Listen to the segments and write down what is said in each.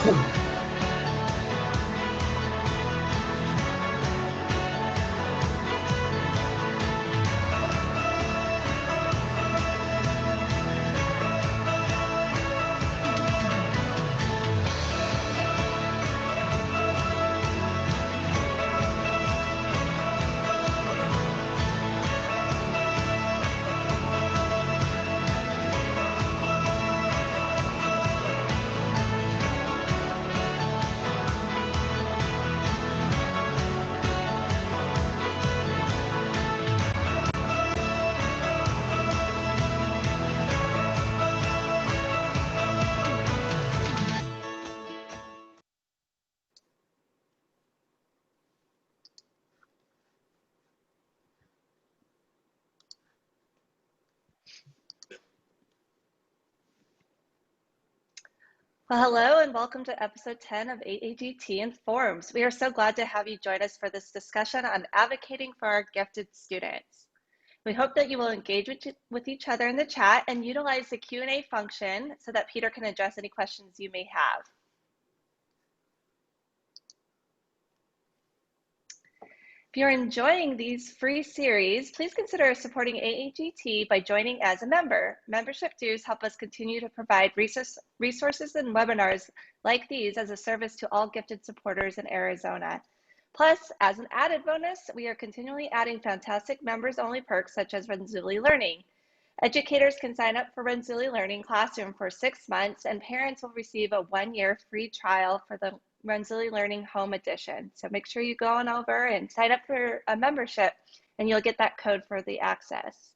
Well, hello and welcome to episode 10 of AAGT Informs. We are so glad to have you join us for this discussion on advocating for our gifted students. We hope that you will engage with each other in the chat and utilize the Q&A function so that Peter can address any questions you may have. If you're enjoying these free series, please consider supporting AAGT by joining as a member. Membership dues help us continue to provide resources and webinars like these as a service to all gifted supporters in Arizona. Plus, as an added bonus, we are continually adding fantastic members-only perks such as Renzulli Learning. Educators can sign up for Renzulli Learning Classroom for 6 months, and parents will receive a 1-year free trial for the Renzulli Learning Home Edition. So make sure you go on over and sign up for a membership and you'll get that code for the access.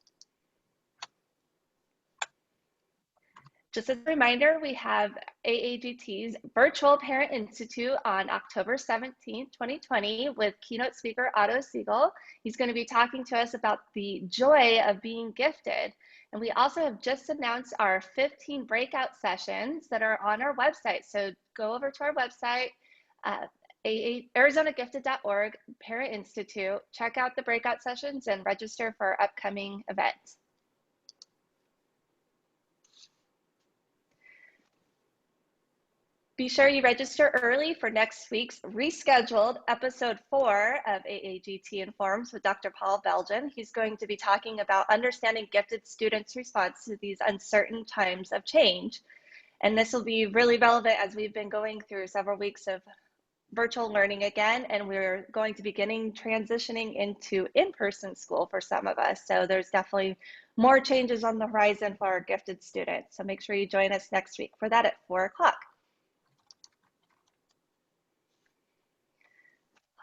Just as a reminder, we have AAGT's Virtual Parent Institute on October 17th, 2020 with keynote speaker Otto Siegel. He's going to be talking to us about the joy of being gifted. And we also have just announced our 15 breakout sessions that are on our website. So go over to our website, arizonagifted.org, Parent Institute, check out the breakout sessions and register for our upcoming events. Be sure you register early for next week's rescheduled episode 4 of AAGT Informs with Dr. Paul Belgian. He's going to be talking about understanding gifted students' response to these uncertain times of change. And this will be really relevant as we've been going through several weeks of virtual learning again, and we're going to be transitioning into in-person school for some of us. So there's definitely more changes on the horizon for our gifted students. So make sure you join us next week for that at 4 o'clock.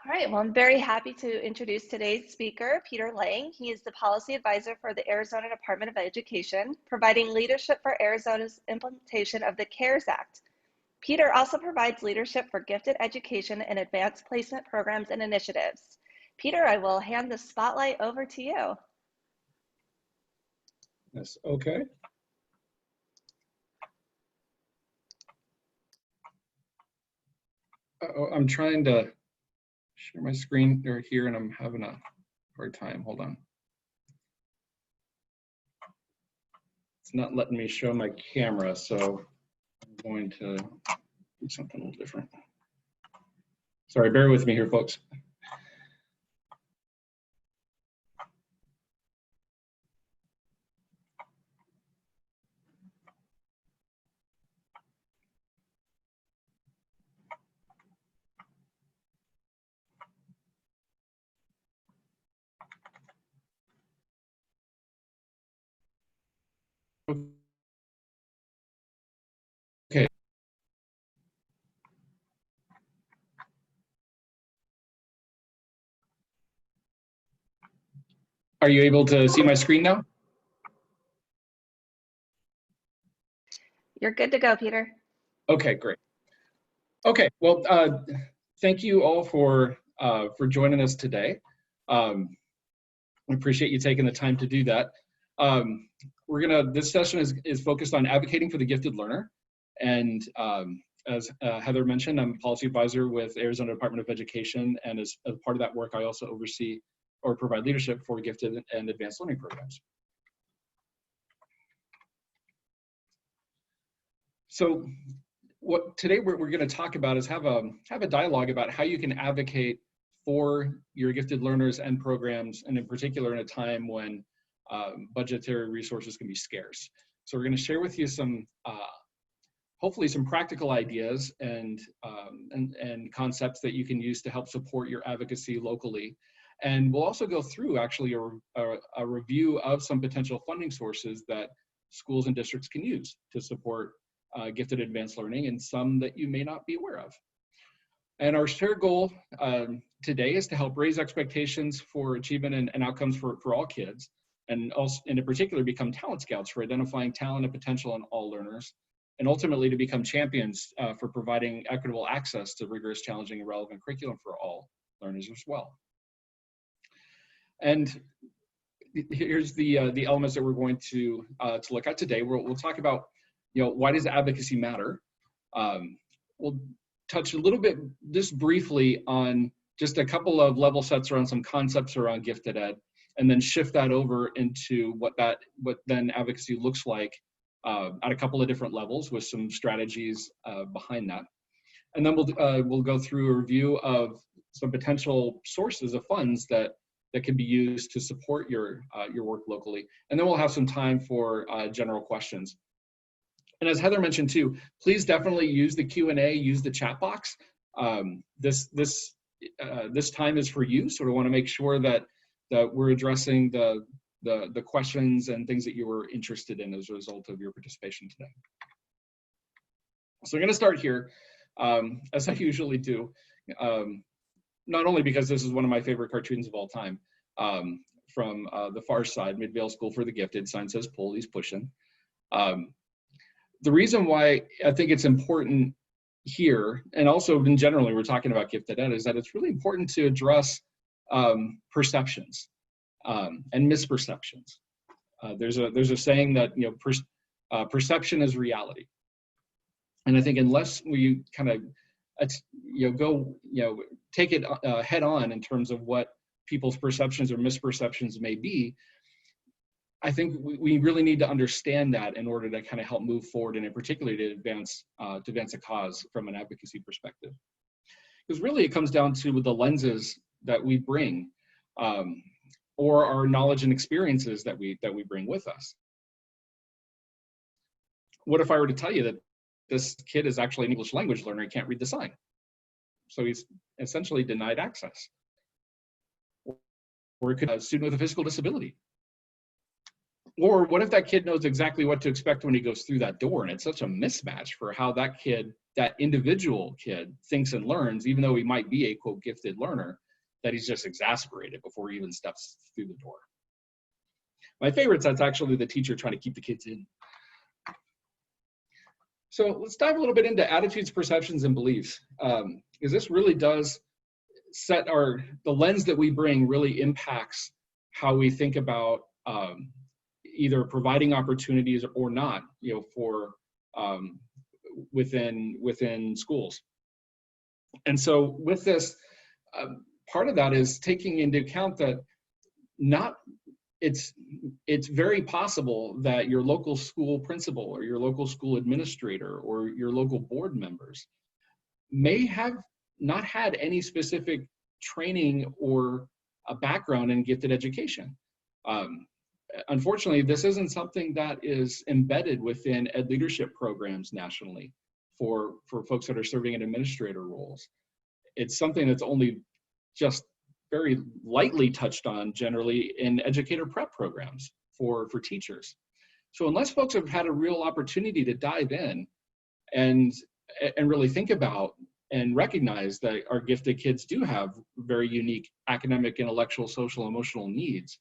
All right, well, I'm very happy to introduce today's speaker, Peter Laing. He is the policy advisor for the Arizona Department of Education, providing leadership for Arizona's implementation of the CARES Act. Peter also provides leadership for gifted education and advanced placement programs and initiatives. Peter, I will hand the spotlight over to you. Yes, okay. I'm trying to share my screen here and I'm having a hard time. Hold on. It's not letting me show my camera, so I'm going to do something a little different. Sorry, bear with me here, folks. Okay. Are you able to see my screen now? You're good to go, Peter. Okay, great. Okay, well, thank you all for joining us today. We appreciate you taking the time to do that. This session is focused on advocating for the gifted learner. And as Heather mentioned, I'm a policy advisor with Arizona Department of Education. And as part of that work, I also oversee or provide leadership for gifted and advanced learning programs. So what today we're going to talk about is have a dialogue about how you can advocate for your gifted learners and programs, and in particular in a time when budgetary resources can be scarce. So we're going to share with you some hopefully some practical ideas and concepts that you can use to help support your advocacy locally. And we'll also go through actually a review of some potential funding sources that schools and districts can use to support gifted advanced learning, and some that you may not be aware of. And our shared goal today is to help raise expectations for achievement and outcomes for all kids, and also, and in particular, become talent scouts for identifying talent and potential in all learners, and ultimately to become champions for providing equitable access to rigorous, challenging, and relevant curriculum for all learners as well. And here's the elements that we're going to look at today. We'll talk about, why does advocacy matter? We'll touch a little bit, just briefly, on just a couple of level sets around some concepts around gifted ed, and then shift that over into what then advocacy looks like at a couple of different levels with some strategies behind that. And then we'll go through a review of some potential sources of funds that can be used to support your work locally. And then we'll have some time for general questions. And as Heather mentioned too, please definitely use the Q&A, use the chat box. This time is for you, so we want to make sure that we're addressing the questions and things that you were interested in as a result of your participation today. So I'm going to start here, as I usually do, not only because this is one of my favorite cartoons of all time, from the Far Side, Midvale School for the Gifted, sign says pull, he's pushing. The reason why I think it's important here, and also in general, we're talking about gifted ed, is that it's really important to address perceptions and misperceptions. There's a saying that perception is reality, and I think unless we kind of take it head on in terms of what people's perceptions or misperceptions may be, I think we really need to understand that in order to kind of help move forward, and in particular to advance a cause from an advocacy perspective. Because really it comes down to the lenses that we bring, or our knowledge and experiences that we bring with us. What if I were to tell you that this kid is actually an English language learner and can't read the sign? So he's essentially denied access. Or it could be a student with a physical disability. Or what if that kid knows exactly what to expect when he goes through that door, and it's such a mismatch for how that individual kid thinks and learns, even though he might be a quote gifted learner, that he's just exasperated before he even steps through the door. My favorite set's actually the teacher trying to keep the kids in. So let's dive a little bit into attitudes, perceptions, and beliefs, because this really does set the lens that we bring really impacts how we think about either providing opportunities or not, for within schools. And so with this, part of that is taking into account that it's very possible that your local school principal or your local school administrator or your local board members may have not had any specific training or a background in gifted education. Unfortunately, this isn't something that is embedded within ed leadership programs nationally for folks that are serving in administrator roles. It's something that's only just very lightly touched on generally in educator prep programs for teachers. So unless folks have had a real opportunity to dive in and really think about and recognize that our gifted kids do have very unique academic, intellectual, social, emotional needs,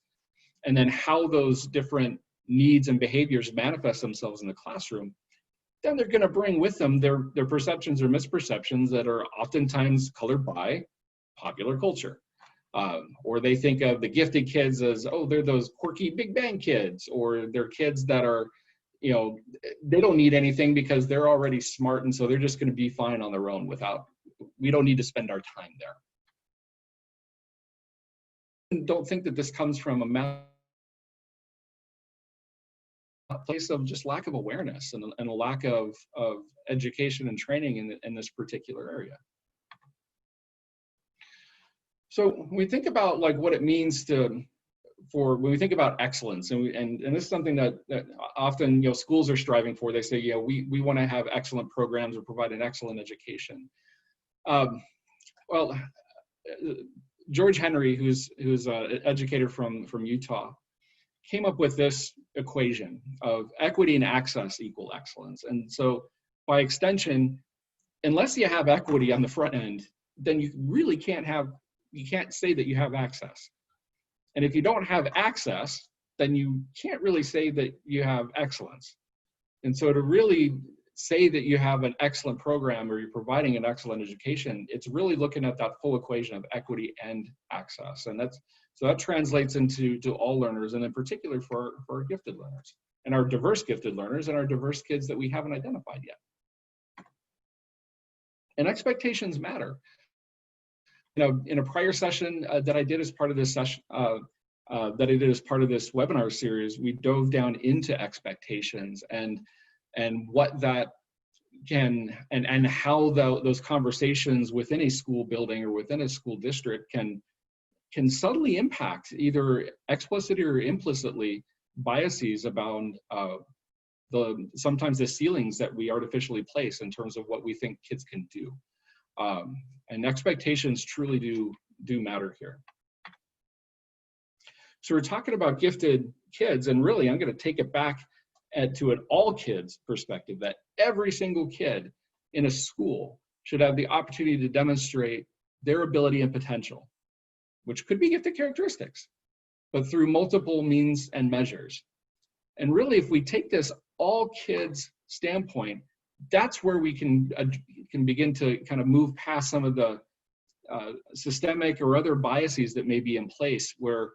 and then how those different needs and behaviors manifest themselves in the classroom, then they're going to bring with them their perceptions or misperceptions that are oftentimes colored by popular culture. Or they think of the gifted kids as, oh, they're those quirky Big Bang kids, or they're kids that are, they don't need anything because they're already smart, and so they're just going to be fine on their own we don't need to spend our time there. Don't think that this comes from a place of just lack of awareness and a lack of education and training in this particular area. So when we think about like what it means when we think about excellence, and this is something that often schools are striving for. They say, we want to have excellent programs or provide an excellent education. Well, George Henry, who's an educator from Utah, came up with this equation of equity and access equal excellence. And so by extension, unless you have equity on the front end, then you really can't say that you have access. And if you don't have access, then you can't really say that you have excellence. And so to really say that you have an excellent program or you're providing an excellent education, it's really looking at that full equation of equity and access. And that translates into all learners, and in particular for our gifted learners and our diverse gifted learners and our diverse kids that we haven't identified yet. And expectations matter. In a prior session that I did as part of this session, this webinar series, we dove down into expectations and what that can and how those conversations within a school building or within a school district can subtly impact either explicitly or implicitly biases about sometimes the ceilings that we artificially place in terms of what we think kids can do. And expectations truly do matter here. So we're talking about gifted kids, and really I'm going to take it back to an all kids perspective, that every single kid in a school should have the opportunity to demonstrate their ability and potential, which could be gifted characteristics, but through multiple means and measures. And really, if we take this all kids standpoint, that's where we can begin to kind of move past some of the systemic or other biases that may be in place where,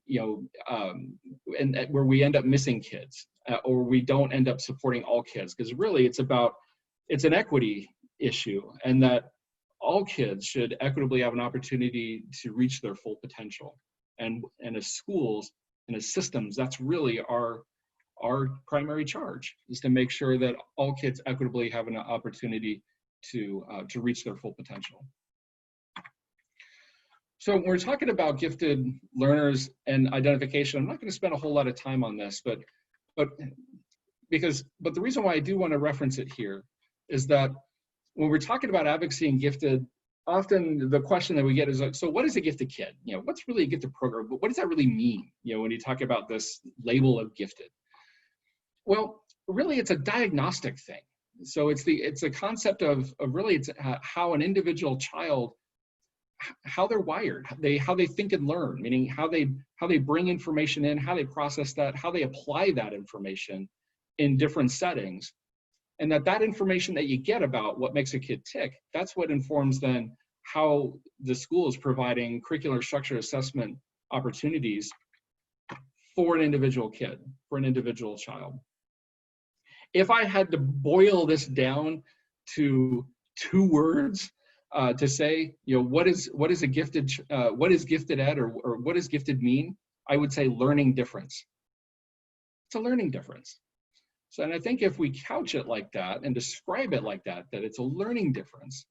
and where we end up missing kids or we don't end up supporting all kids. Because really it's an equity issue, and that all kids should equitably have an opportunity to reach their full potential. And as schools and as systems, that's really our primary charge, is to make sure that all kids equitably have an opportunity to reach their full potential. So when we're talking about gifted learners and identification, I'm not going to spend a whole lot of time on this, but the reason why I do want to reference it here is that when we're talking about advocacy and gifted, often the question that we get is like, so what is a gifted kid? What's really a gifted program? But what does that really mean? When you talk about this label of gifted. Well, really, it's a diagnostic thing. So it's a concept of really it's how an individual child, how they're wired, how they think and learn, meaning how they bring information in, how they process that, how they apply that information in different settings, and that information that you get about what makes a kid tick, that's what informs then how the school is providing curricular structure assessment opportunities for an individual kid, for an individual child. If I had to boil this down to 2 words to say, what is gifted ed or what does gifted mean? I would say learning difference. It's a learning difference. So, and I think if we couch it like that and describe it like that it's a learning difference,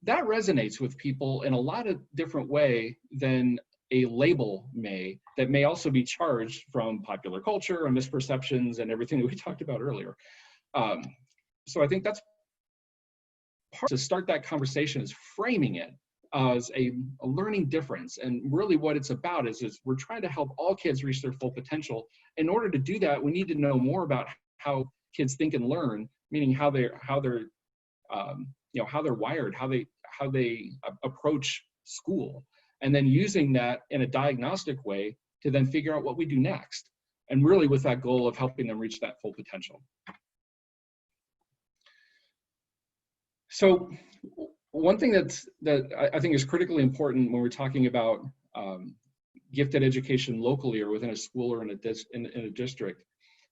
that resonates with people in a lot of different way than a label that may also be charged from popular culture and misperceptions and everything that we talked about earlier. So I think that's part to start that conversation, is framing it as a learning difference. And really what it's about is we're trying to help all kids reach their full potential. In order to do that, we need to know more about how kids think and learn, meaning how they're wired, how they approach school. And then using that in a diagnostic way to then figure out what we do next. And really with that goal of helping them reach that full potential. So one thing that I think is critically important when we're talking about gifted education locally or within a school or in a district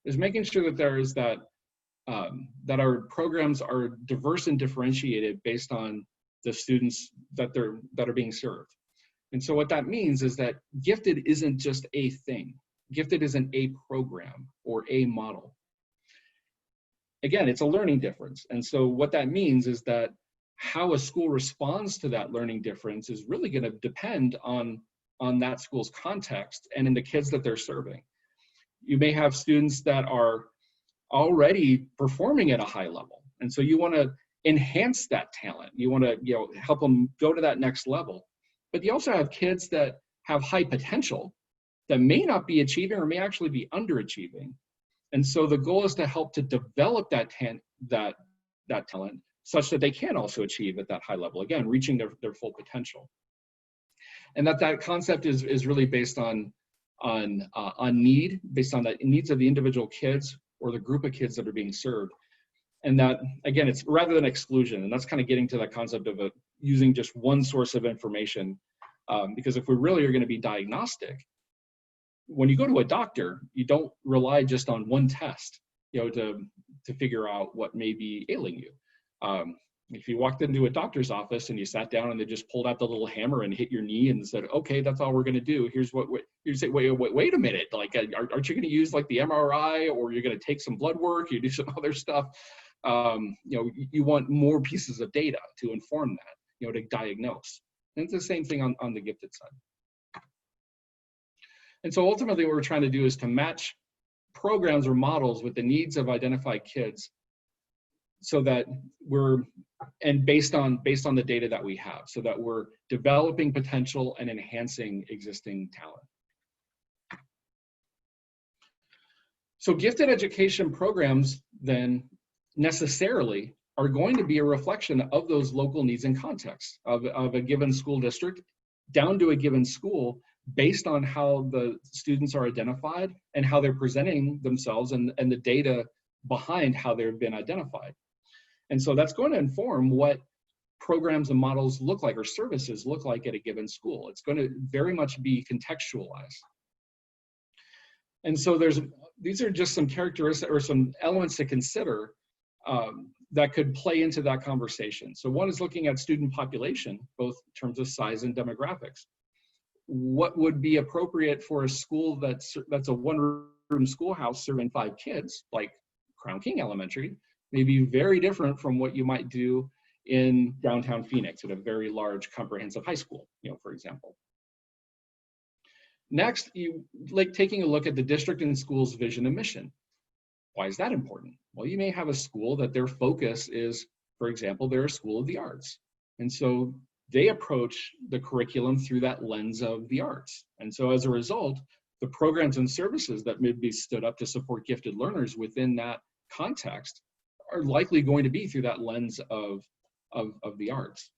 is making sure that there is that our programs are diverse and differentiated based on the students that are being served. And so what that means is that gifted isn't just a thing. gifted isn't a program or a model. Again, it's a learning difference. And so what that means is that how a school responds to that learning difference is really going to depend on that school's context and in the kids that they're serving. You may have students that are already performing at a high level, and so you want to enhance that talent. You want to, help them go to that next level. But you also have kids that have high potential that may not be achieving or may actually be underachieving. And so the goal is to help to develop that talent such that they can also achieve at that high level, again, reaching their full potential. And that concept is really based on need, based on the needs of the individual kids or the group of kids that are being served. And that, again, it's rather than exclusion. And that's kind of getting to that concept of using just one source of information. Because if we really are going to be diagnostic, when you go to a doctor, you don't rely just on one test, to figure out what may be ailing you. If you walked into a doctor's office and you sat down and they just pulled out the little hammer and hit your knee and said, okay, that's all we're going to do. Here's what you say, wait a minute. Like, aren't you going to use like the MRI, or you're going to take some blood work, you do some other stuff? You want more pieces of data to inform that, to diagnose. And it's the same thing on the gifted side. And so ultimately what we're trying to do is to match programs or models with the needs of identified kids, so that based on the data that we have, so that we're developing potential and enhancing existing talent. So gifted education programs then necessarily are going to be a reflection of those local needs and contexts of a given school district down to a given school, based on how the students are identified and how they're presenting themselves and the data behind how they've been identified. And so that's going to inform what programs and models look like, or services look like at a given school. It's going to very much be contextualized. And so these are just some characteristics or some elements to consider that could play into that conversation. So one is looking at student population, both in terms of size and demographics. What would be appropriate for a school that's a one-room schoolhouse serving 5 kids, like Crown King Elementary, may be very different from what you might do in downtown Phoenix at a very large comprehensive high school, for example. Next, you like taking a look at the district and school's vision and mission. Why is that important? Well, you may have a school that their focus is, for example, they're a school of the arts. And so they approach the curriculum through that lens of the arts. And so as a result, the programs and services that may be stood up to support gifted learners within that context are likely going to be through that lens of the arts.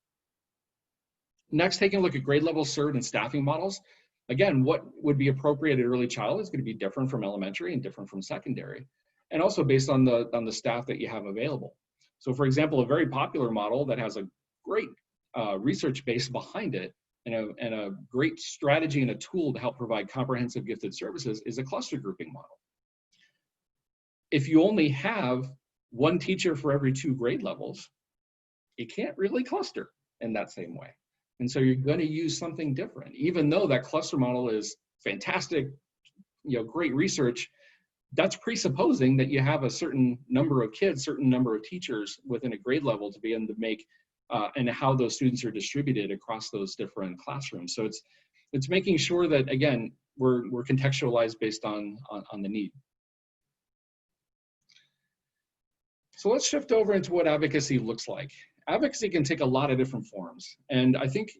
Next, taking a look at grade level served and staffing models. Again, what would be appropriate at early childhood is going to be different from elementary and different from secondary, and also based on the staff that you have available. So for example, a very popular model that has a great research base behind it and a great strategy and a tool to help provide comprehensive gifted services is a cluster grouping model. If you only have one teacher for every 2 grade levels, it can't really cluster in that same way. And so you're going to use something different, even though that cluster model is fantastic, great research. That's presupposing that you have a certain number of kids, certain number of teachers within a grade level to be able to make and how those students are distributed across those different classrooms. So it's making sure that, again, we're contextualized based on the need. So let's shift over into what advocacy looks like. Advocacy can take a lot of different forms. And I think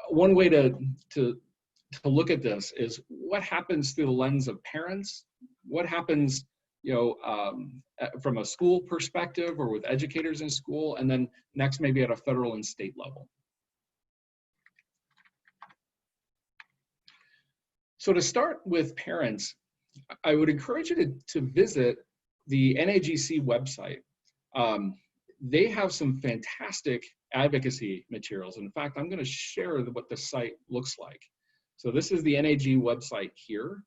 one way to look at this is what happens through the lens of parents, what happens from a school perspective or with educators in school, and then next maybe at a federal and state level. So to start with parents, I would encourage you to visit the NAGC website. They have some fantastic advocacy materials. In fact, I'm going to share what the site looks like. So this is the NAG website here.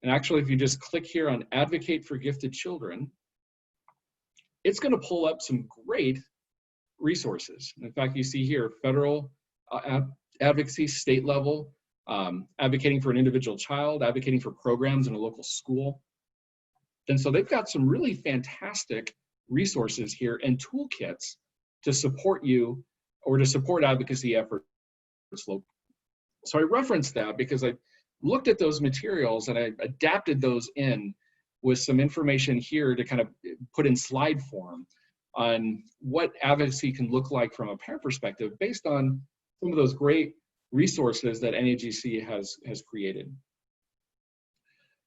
And actually, if you just click here on Advocate for Gifted Children, it's going to pull up some great resources. In fact, you see here, federal advocacy, state level, advocating for an individual child, advocating for programs in a local school. And so they've got some really fantastic resources here and toolkits to support you or to support advocacy efforts locally. So I referenced that because I looked at those materials and I adapted those in with some information here to kind of put in slide form on what advocacy can look like from a parent perspective based on some of those great resources that NAGC has created.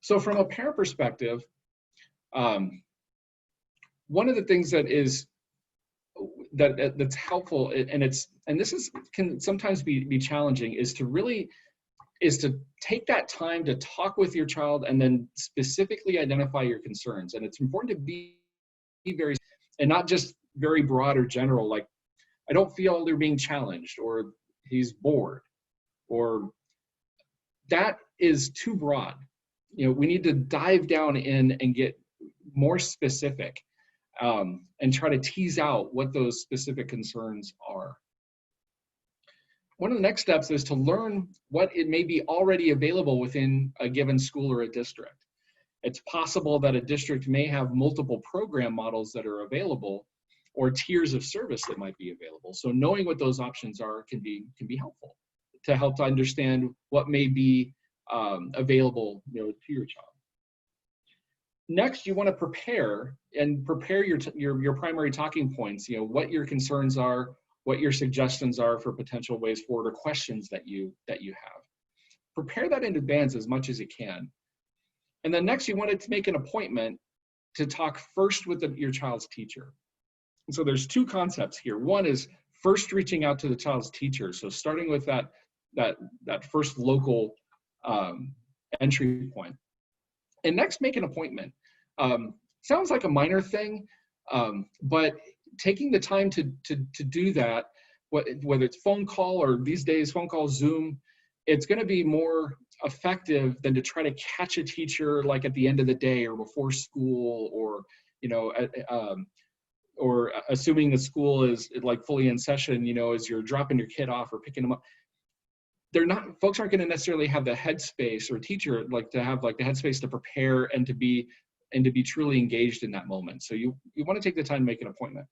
So from a parent perspective, one of the things that is that's helpful, and this can sometimes be challenging, is to take that time to talk with your child and then specifically identify your concerns. And it's important to be very, and not just very broad or general, like, I don't feel they're being challenged, or he's bored, or that is too broad. You know, we need to dive down in and get more specific and try to tease out what those specific concerns are. One of the next steps is to learn what it may be already available within a given school or a district. It's possible that a district may have multiple program models that are available or tiers of service that might be available. So knowing what those options are can be helpful to help to understand what may be available, you know, to your child. Next, you want to prepare your primary talking points, you know, what your concerns are, what your suggestions are for potential ways forward or questions that you have. Prepare that in advance as much as you can. And then next, you want to make an appointment to talk first with your child's teacher. And so there's two concepts here. One is first reaching out to the child's teacher. So starting with that first local entry point. And next, make an appointment. Sounds like a minor thing, but taking the time to do that, whether it's phone call or these days phone call, Zoom, it's going to be more effective than to try to catch a teacher like at the end of the day or before school, or, you know, or assuming the school is like fully in session, you know, as you're dropping your kid off or picking them up. Folks aren't going to necessarily have the headspace, or teacher like to have like the headspace to prepare and to be truly engaged in that moment. So you want to take the time to make an appointment.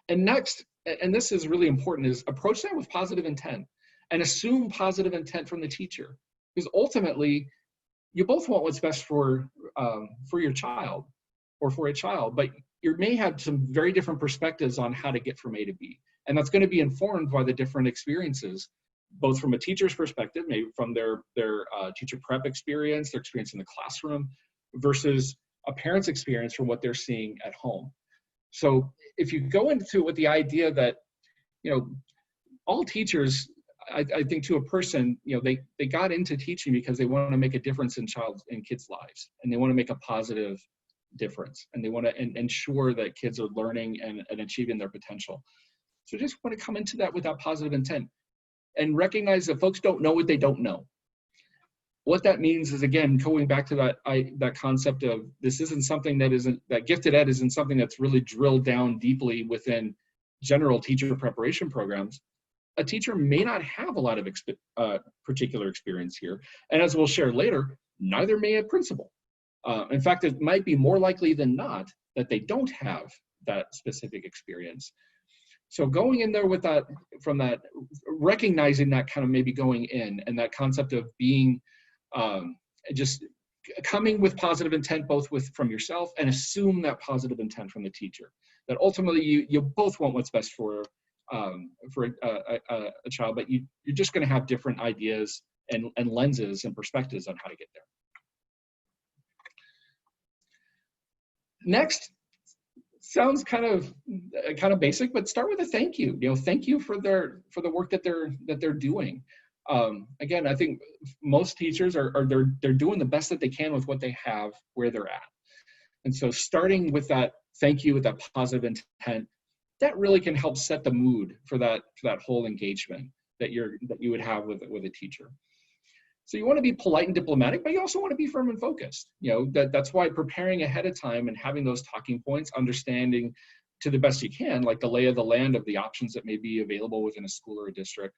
And next, and this is really important, is approach that with positive intent and assume positive intent from the teacher, because ultimately you both want what's best for your child or for a child, but you may have some very different perspectives on how to get from A to B. And that's going to be informed by the different experiences, both from a teacher's perspective, maybe from their teacher prep experience, their experience in the classroom, versus a parent's experience from what they're seeing at home. So if you go into it with the idea that, you know, all teachers, I think to a person, you know, they got into teaching because they want to make a difference in kids' lives, and they want to make a positive difference, and they want to ensure that kids are learning and achieving their potential. So just want to come into that with that positive intent and recognize that folks don't know what they don't know. What that means is, again, going back to that concept of this isn't something that gifted ed isn't something that's really drilled down deeply within general teacher preparation programs. A teacher may not have a lot of particular experience here. And as we'll share later, neither may a principal. In fact, it might be more likely than not that they don't have that specific experience. So going in there with that, from that, recognizing that kind of maybe going in, and that concept of being, just coming with positive intent, both from yourself, and assume that positive intent from the teacher, that ultimately you both want what's best for a child, but you're just going to have different ideas and lenses and perspectives on how to get there. Next, sounds kind of basic, but start with a thank you. You know, thank you for the work that they're doing. Again, I think most teachers they're doing the best that they can with what they have where they're at, and so starting with that thank you, with that positive intent, that really can help set the mood for that whole engagement that you would have with a teacher. So you want to be polite and diplomatic, but you also want to be firm and focused. You know, that's why preparing ahead of time and having those talking points, understanding to the best you can, like the lay of the land of the options that may be available within a school or a district,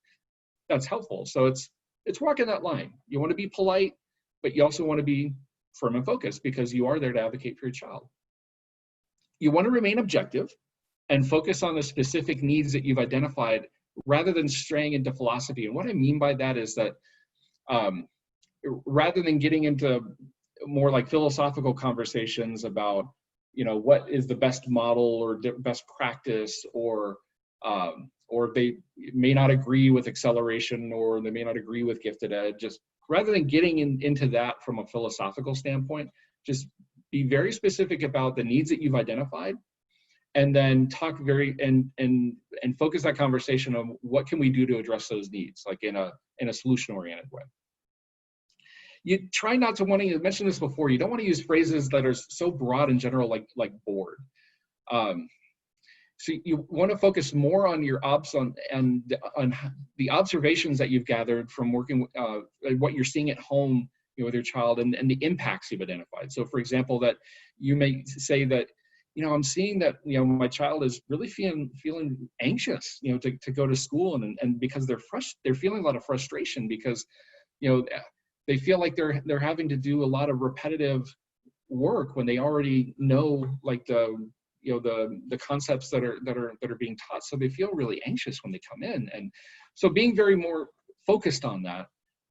that's helpful. So it's it's walking that line. You want to be polite, but you also want to be firm and focused because you are there to advocate for your child. You want to remain objective and focus on the specific needs that you've identified rather than straying into philosophy. And what I mean by that is that rather than getting into more like philosophical conversations about, you know, what is the best model or best practice, or they may not agree with acceleration, or they may not agree with gifted ed, just rather than getting into that from a philosophical standpoint, just be very specific about the needs that you've identified, and then talk and focus that conversation on what can we do to address those needs, like in a solution-oriented way. You try not to want to, you mentioned this before, you don't want to use phrases that are so broad and general, like bored. So you want to focus more on your on the observations that you've gathered from working, what you're seeing at home, you know, with your child, and the impacts you've identified. So for example, that you may say that, you know, I'm seeing that, you know, my child is really feeling anxious, you know, to go to school, and because they're feeling a lot of frustration because, you know, they feel like they're having to do a lot of repetitive work when they already know, like, the concepts that are being taught. So they feel really anxious when they come in, and so being very more focused on that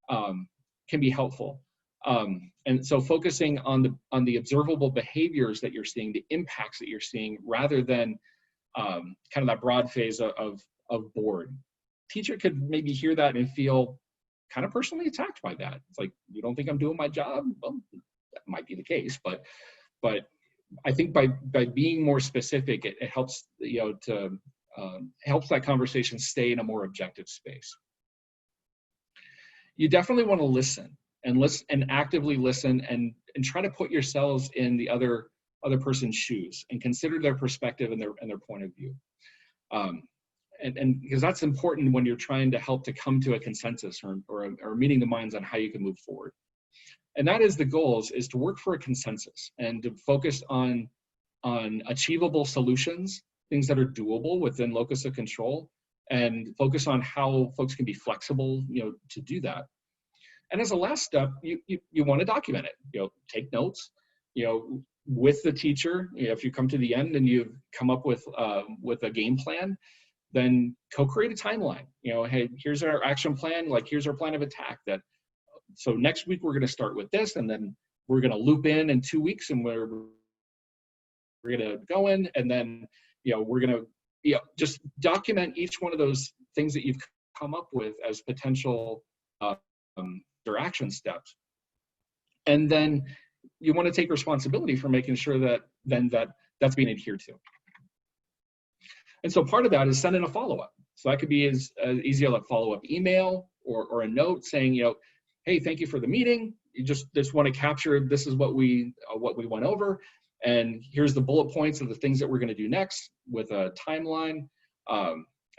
can be helpful. And so focusing on the observable behaviors that you're seeing, the impacts that you're seeing, rather than kind of that broad phase of bored. Teacher could maybe hear that and feel kind of personally attacked by that. It's like, you don't think I'm doing my job? Well, that might be the case, but I think by being more specific, it helps, you know, to helps that conversation stay in a more objective space. You definitely want to listen and actively listen, and try to put yourselves in the other person's shoes and consider their perspective and their point of view. And because that's important when you're trying to help to come to a consensus or meeting the minds on how you can move forward. And that is the goal, is to work for a consensus and to focus on achievable solutions, things that are doable within locus of control, and focus on how folks can be flexible, you know, to do that. And as a last step, you want to document it, you know, take notes, you know, with the teacher. You know, if you come to the end and you've come up with a game plan, then co-create a timeline. You know, hey, here's our action plan, like here's our plan of attack. So next week we're going to start with this, and then we're going to loop in 2 weeks, and we're going to go in, and then, you know, we're going to, you know, just document each one of those things that you've come up with as potential or action steps. And then you want to take responsibility for making sure that that's being adhered to. And so part of that is sending a follow-up. So that could be as easy as a follow-up email or a note saying, you know, hey, thank you for the meeting. You just want to capture, this is what we went over, and here's the bullet points of the things that we're going to do next with a timeline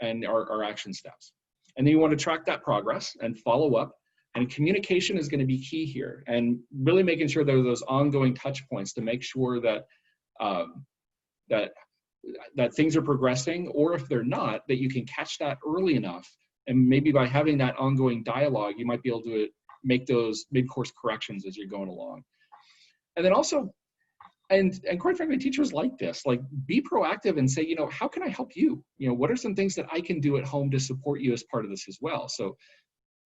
and our action steps. And then you want to track that progress and follow up. And communication is going to be key here, and really making sure there are those ongoing touch points to make sure that that things are progressing, or if they're not, that you can catch that early enough. And maybe by having that ongoing dialogue, you might be able to make those mid-course corrections as you're going along. And then also, and quite frankly, teachers like this, like, be proactive and say, you know, how can I help you? You know, what are some things that I can do at home to support you as part of this as well? So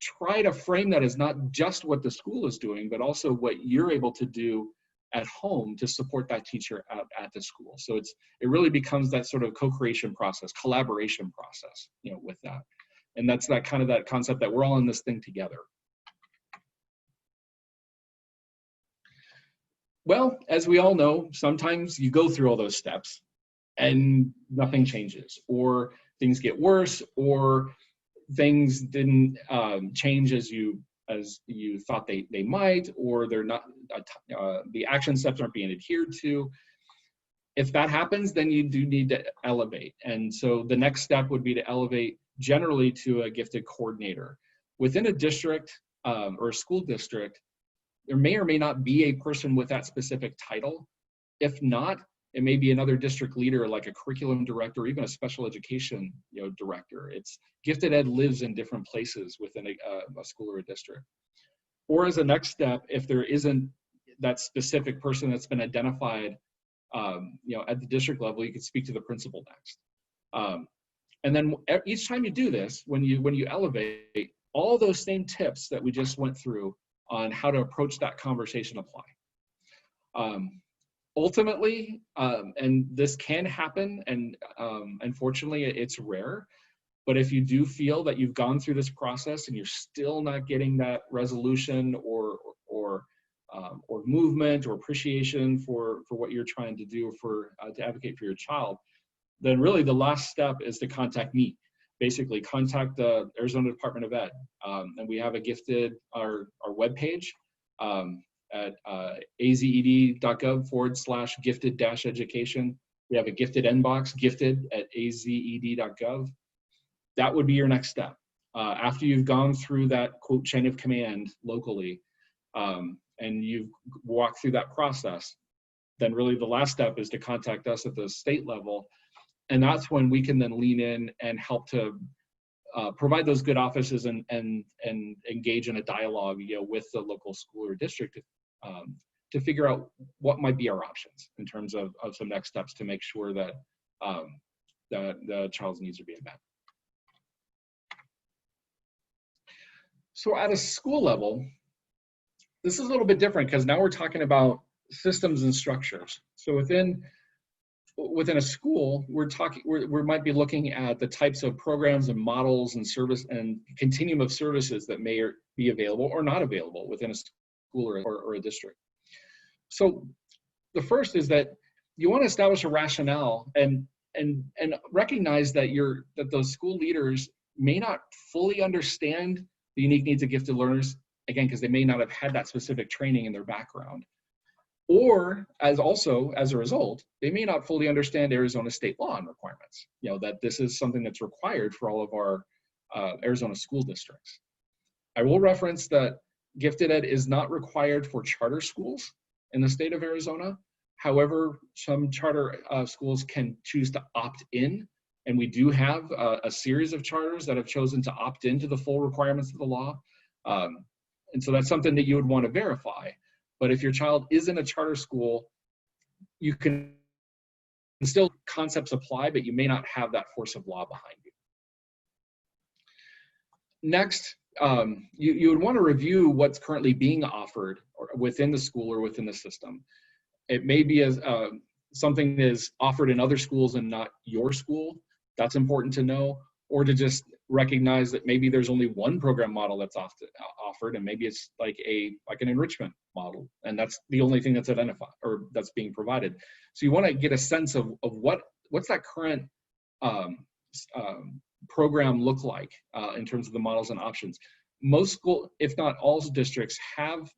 try to frame that as not just what the school is doing, but also what you're able to do at home to support that teacher at the school. So it really becomes that sort of co-creation process, collaboration process, you know, with that. And that's that kind of that concept that we're all in this thing together. Well, as we all know, sometimes you go through all those steps and nothing changes, or things get worse, or things didn't change as you thought they might, or they're not, the action steps aren't being adhered to. If that happens, then you do need to elevate. And so the next step would be to elevate generally to a gifted coordinator. Within a district or a school district, there may or may not be a person with that specific title. If not, It may be another district leader, like a curriculum director, or even a special education, director. It's gifted ed lives in different places within a school or a district. Or as a next step, if there isn't that specific person that's been identified, at the district level, you could speak to the principal next. And then each time you do this, when you elevate, all those same tips that we just went through on how to approach that conversation apply. Ultimately, and this can happen, and unfortunately it's rare, but if you do feel that you've gone through this process and you're still not getting that resolution or movement or appreciation for what you're trying to do to advocate for your child, then really the last step is to contact me. Basically, contact the Arizona Department of Ed, and we have our webpage at azed.gov/gifted-education. We have a gifted inbox, gifted@azed.gov. That would be your next step. After you've gone through that quote chain of command locally, and you've walked through that process, then really the last step is to contact us at the state level. And that's when we can then lean in and help to provide those good offices and engage in a dialogue, with the local school or district to figure out what might be our options in terms of some next steps to make sure that the child's needs are being met. So at a school level, this is a little bit different because now we're talking about systems and structures. So within a school, we might be looking at the types of programs and models and service and continuum of services that may be available or not available within a school or a district. So the first is that you want to establish a rationale and recognize that those school leaders may not fully understand the unique needs of gifted learners, again, because they may not have had that specific training in their background. Or as a result, they may not fully understand Arizona state law and requirements, that this is something that's required for all of our Arizona school districts. I will reference that gifted ed is not required for charter schools in the state of Arizona. However, some charter schools can choose to opt in, and we do have a series of charters that have chosen to opt into the full requirements of the law. And so that's something that you would want to verify. But if your child is in a charter school, you can still concepts apply, but you may not have that force of law behind you. Next, you would want to review what's currently being offered within the school or within the system. It may be something that is offered in other schools and not your school. That's important to know, or to just recognize that maybe there's only one program model that's offered, and maybe it's like an enrichment model, and that's the only thing that's identified or that's being provided. So you want to get a sense of what's that current program look like in terms of the models and options. Most school, if not all school districts have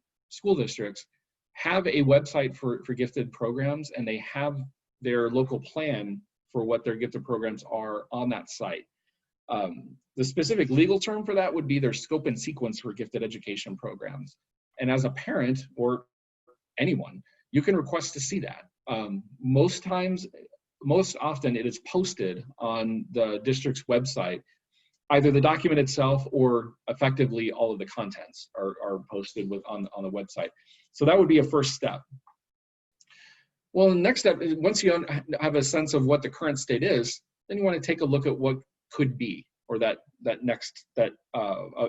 a website for gifted programs, and they have their local plan for what their gifted programs are on that site. The specific legal term for that would be their scope and sequence for gifted education programs. And as a parent or anyone, you can request to see that. Most often it is posted on the district's website. Either the document itself or effectively all of the contents are posted on the website. So that would be a first step. Well, the next step is, once you have a sense of what the current state is, then you want to take a look at what could be, or that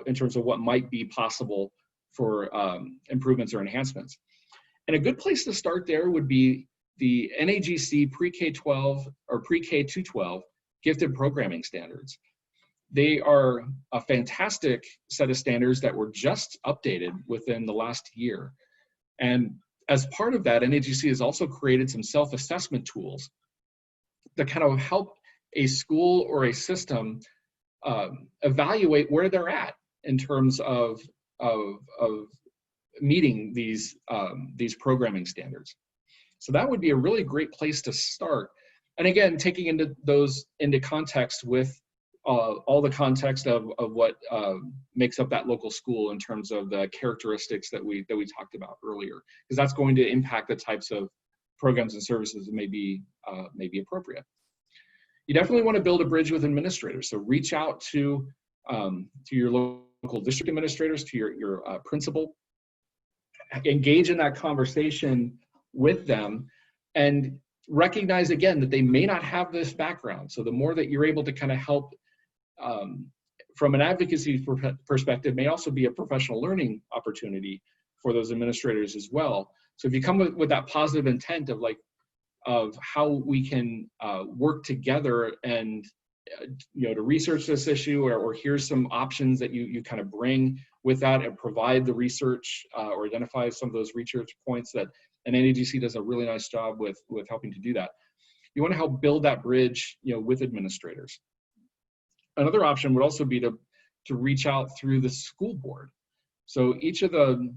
in terms of what might be possible for improvements or enhancements. And a good place to start there would be the NAGC pre-K-12 or pre-K-12 gifted programming standards. They are a fantastic set of standards that were just updated within the last year. And as part of that, NAGC has also created some self-assessment tools that kind of help a school or a system evaluate where they're at in terms of meeting these programming standards. So that would be a really great place to start. And again, taking into context with all the context of what makes up that local school in terms of the characteristics that we talked about earlier, because that's going to impact the types of programs and services that may be appropriate. You definitely want to build a bridge with administrators. So reach out to your local district administrators, to your principal, engage in that conversation with them, and recognize again that they may not have this background. So the more that you're able to kind of help from an advocacy perspective may also be a professional learning opportunity for those administrators as well. So if you come with that positive intent of how we can work together and to research this issue, or here's some options that you kind of bring with that and provide the research or identify some of those research points that an NAGC does a really nice job with helping to do that. You want to help build that bridge with administrators. Another option would also be to reach out through the school board. So each of the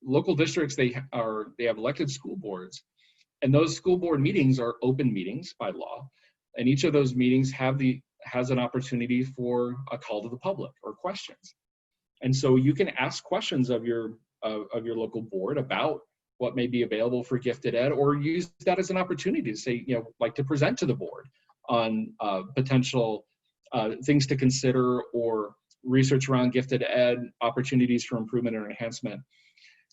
local districts, they have elected school boards, and those school board meetings are open meetings by law. And each of those meetings has an opportunity for a call to the public or questions. And so you can ask questions of your local board about what may be available for gifted ed, or use that as an opportunity to say, like to present to the board on potential things to consider, or research around gifted ed, opportunities for improvement or enhancement.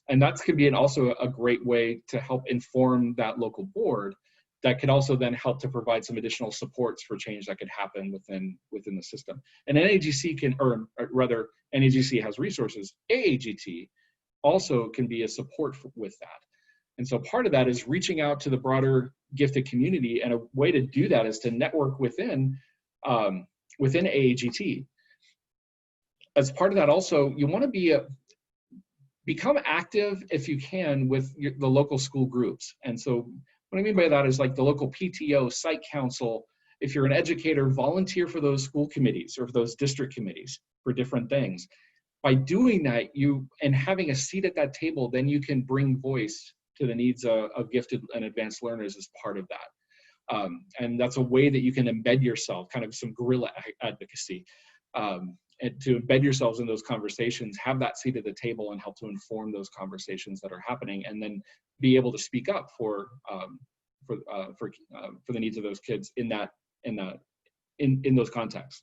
And that could be also a great way to help inform that local board. That could also then help to provide some additional supports for change that could happen within the system. And NAGC can, or rather, NAGC has resources. AAGT also can be a support with that. And so part of that is reaching out to the broader gifted community, and a way to do that is to network within AAGT. As part of that also, you want to become active if you can with the local school groups. And so what I mean by that is like the local PTO, site council. If you're an educator, volunteer for those school committees or those district committees for different things. By doing that, and having a seat at that table, then you can bring voice to the needs of gifted and advanced learners as part of that. And that's a way that you can embed yourself, kind of some guerrilla advocacy, and to embed yourselves in those conversations, have that seat at the table, and help to inform those conversations that are happening, and then be able to speak up for the needs of those kids in those contexts.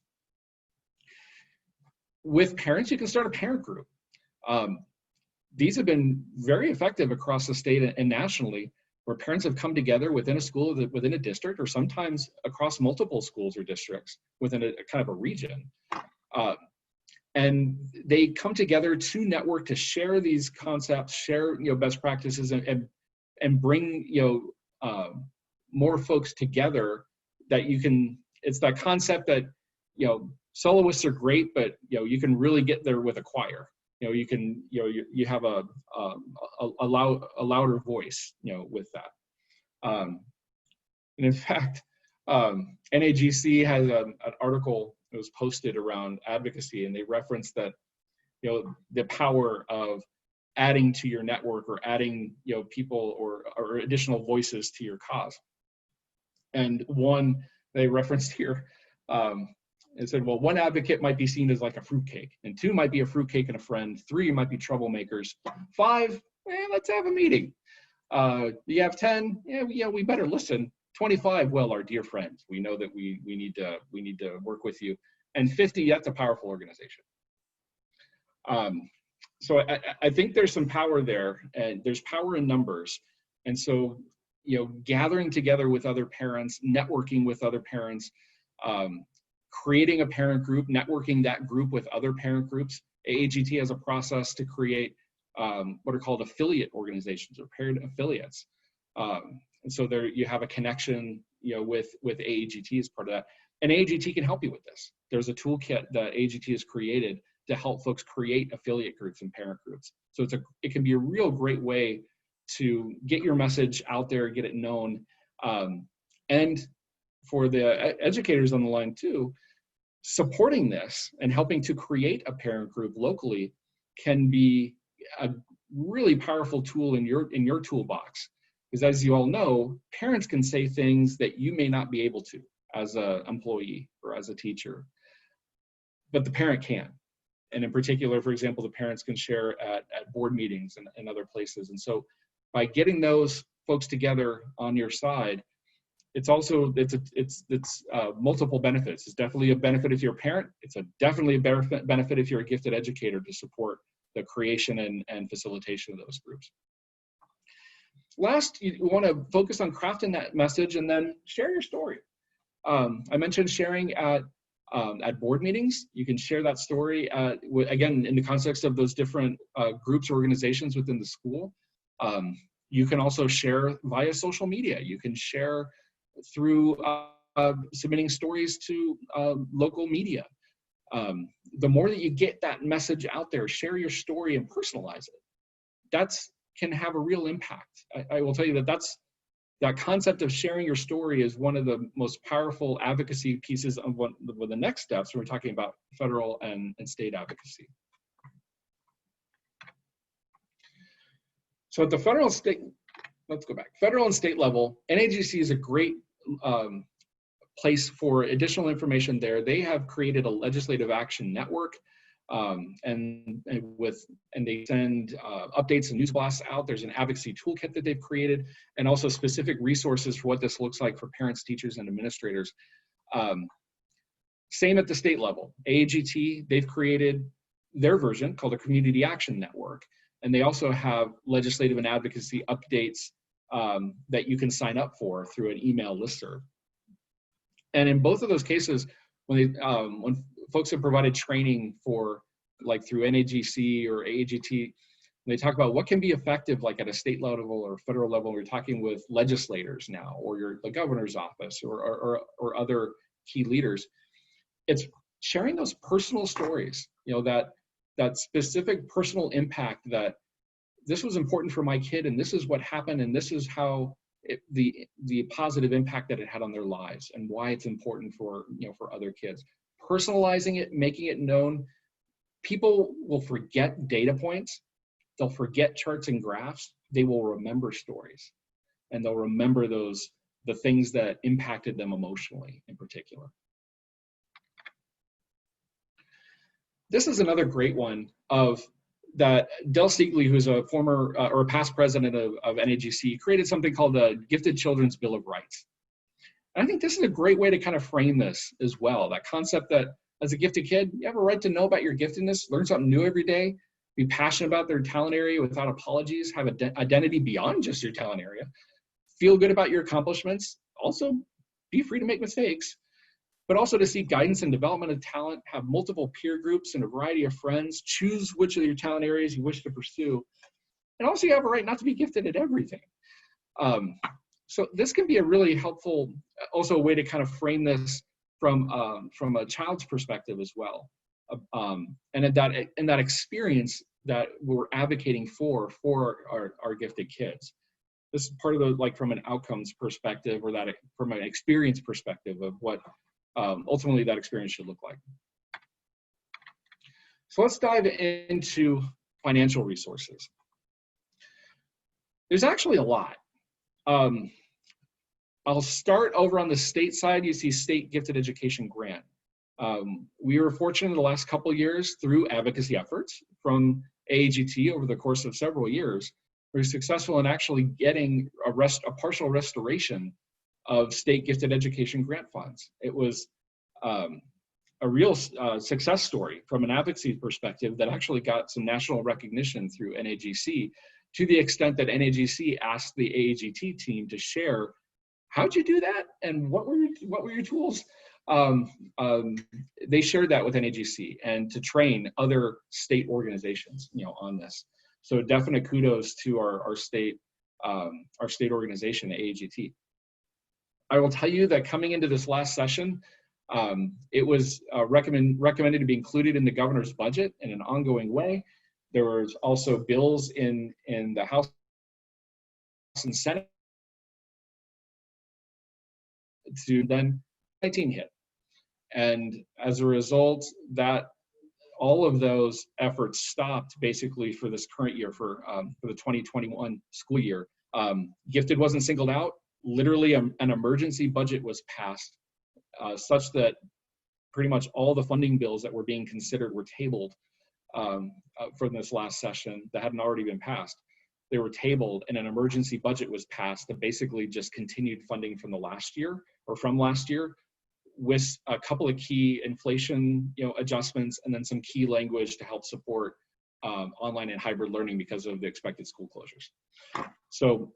With parents, you can start a parent group. These have been very effective across the state and nationally, where parents have come together within a school, within a district, or sometimes across multiple schools or districts within a kind of a region. And they come together to network, to share these concepts, share best practices, and bring more folks together. That you can, it's that concept that soloists are great, but you can really get there with a choir. You can you have a louder voice with that. And in fact, NAGC has an article that was posted around advocacy, and they referenced that the power of adding to your network, or adding people or additional voices to your cause. And one they referenced here, it said, well, one advocate might be seen as like a fruitcake, and 2 might be a fruitcake and a friend, 3 might be troublemakers, 5, let's have a meeting. You have 10, we better listen. 25, well, our dear friends, we know that we need to work with you. And 50, that's a powerful organization. So I think there's some power there, and there's power in numbers. And so, gathering together with other parents, networking with other parents, creating a parent group, networking that group with other parent groups. AAGT has a process to create what are called affiliate organizations, or parent affiliates. And so there you have a connection with AAGT as part of that. And AAGT can help you with this. There's a toolkit that AAGT has created to help folks create affiliate groups and parent groups. So it can be a real great way to get your message out there, get it known. And for the educators on the line too, supporting this and helping to create a parent group locally can be a really powerful tool in your toolbox. Because as you all know, parents can say things that you may not be able to as an employee or as a teacher, but the parent can. And in particular, for example, the parents can share at board meetings and other places. And so by getting those folks together on your side, it's multiple benefits. It's definitely a benefit if you're a parent. It's definitely a benefit if you're a gifted educator to support the creation and facilitation of those groups. Last, you want to focus on crafting that message and then share your story. I mentioned sharing at board meetings. You can share that story, again, in the context of those different groups or organizations within the school. You can also share via social media. You can share through submitting stories to local media. The more that you get that message out there, share your story and personalize it, that's can have a real impact. I will tell you that concept of sharing your story is one of the most powerful advocacy pieces of one of the next steps when we're talking about federal and state advocacy. So at the federal and state, let's go back. Federal and state level, NAGC is a great place for additional information there. They have created a legislative action network, and they send updates and news blasts out. There's an advocacy toolkit that they've created, and also specific resources for what this looks like for parents, teachers, and administrators. Same at the state level. AAGT, they've created their version called a Community Action Network, and they also have legislative and advocacy updates that you can sign up for through an email listserv. And in both of those cases, when folks have provided training for, like through NAGC or AAGT, they talk about what can be effective, like at a state level or federal level. We're talking with legislators now, or the governor's office, or other key leaders. It's sharing those personal stories, that specific personal impact, that this was important for my kid, and this is what happened, and this is how the positive impact that it had on their lives, and why it's important for other kids. Personalizing it, making it known. People will forget data points, they'll forget charts and graphs, they will remember stories, and they'll remember the things that impacted them emotionally in particular. This is another great one that Del Stiegley, who's a former or a past president of NAGC, created something called the Gifted Children's Bill of Rights. And I think this is a great way to kind of frame this as well, that concept that as a gifted kid, you have a right to know about your giftedness, learn something new every day, be passionate about their talent area without apologies, have an identity beyond just your talent area, feel good about your accomplishments, also be free to make mistakes, but also to seek guidance and development of talent, have multiple peer groups and a variety of friends, choose which of your talent areas you wish to pursue. And also you have a right not to be gifted at everything. So this can be a really helpful, also a way to kind of frame this from a child's perspective as well. And in that experience that we're advocating for our gifted kids. This is part of the, from an outcomes perspective, or that from an experience perspective of what ultimately that experience should look like. So let's dive into financial resources. There's actually a lot. I'll start over on the state side. You see State Gifted Education Grant. We were fortunate in the last couple of years through advocacy efforts from AAGT over the course of several years. We were successful in actually getting a partial restoration of state gifted education grant funds. It was a real success story from an advocacy perspective that actually got some national recognition through NAGC, to the extent that NAGC asked the AAGT team to share, how'd you do that? And what were your tools? They shared that with NAGC, and to train other state organizations, on this. So definite kudos to our state organization, AAGT. I will tell you that coming into this last session, it was recommended to be included in the governor's budget in an ongoing way. There was also bills in the House and Senate to then 19 hit. And as a result, that all of those efforts stopped basically for this current year, for the 2021 school year. Gifted wasn't singled out. Literally an emergency budget was passed such that pretty much all the funding bills that were being considered were tabled for this last session that hadn't already been passed. they were tabled and an emergency budget was passed that basically just continued funding from last year, with a couple of key inflation adjustments and then some key language to help support online and hybrid learning because of the expected school closures. So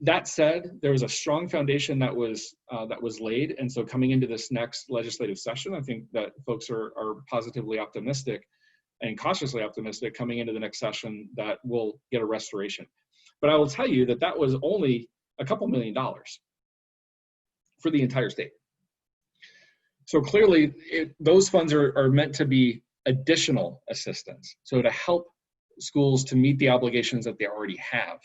that said, there was a strong foundation that was laid, and so coming into this next legislative session, I think that folks are positively optimistic and cautiously optimistic coming into the next session that we'll get a restoration. But I will tell you that that was only a couple $1 million for the entire state. So clearly, those funds are meant to be additional assistance, so to help schools to meet the obligations that they already have